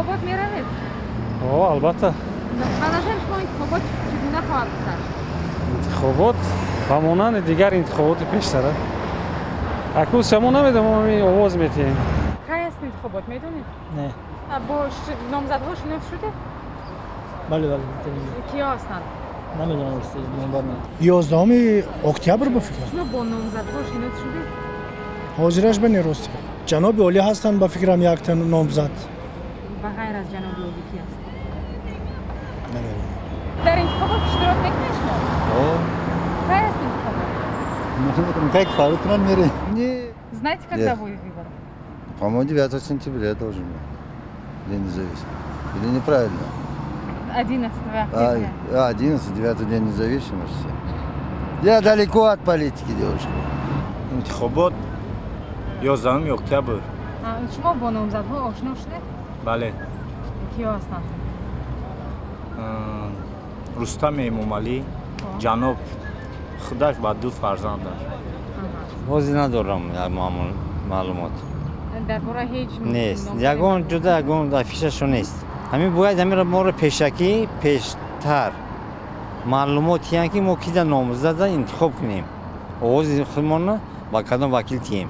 انتخابات میروید؟ البته به نظر شما انتخابات چگونه خواهد گذشت؟ انتخابات با مانند دیگر انتخابات پیشتره. اکنون شما نمیدونم ما آواز میتیم. کی است انتخابات میدونید؟ نه. با نامزدها شناخته شده؟ بله بله. کیا هستند؟ نمیدونم استاد نمبر نه. 11 اکتبر بفکر. شما با نامزدها شناخته شده؟ حاضرش بنیروست. جناب عالی هستند با فکرم یک تن نامزد. به غیر از جناب عالی کی است؟ نمیدونم. در انتخابات اشتراک میکنید شما؟ کی است انتخابات؟ Как фарутran мере? Не. Знаете, когда будет выборы? По-моему, 9 сентября должен быть. День независимости. Или неправильно? 11 октября. 11, 9 день независимости. Я далеко от политики, девушка. انتخابات 11 اکتبر. شما با نامزدها آشنا شده؟ بله. کیا هستند؟ رستم امامعلی، جناب خودک با 2 فرزند دارد. بازی ندارم معلومات درباره هیچ نیست. یگان جدا یگان افیششو نیست. همین باید همین را ما رو پیشکی پیشتر معلوماتی که ما کی در نامزد انتخاب کنیم. آواز خودمان با کدام وکیل تیم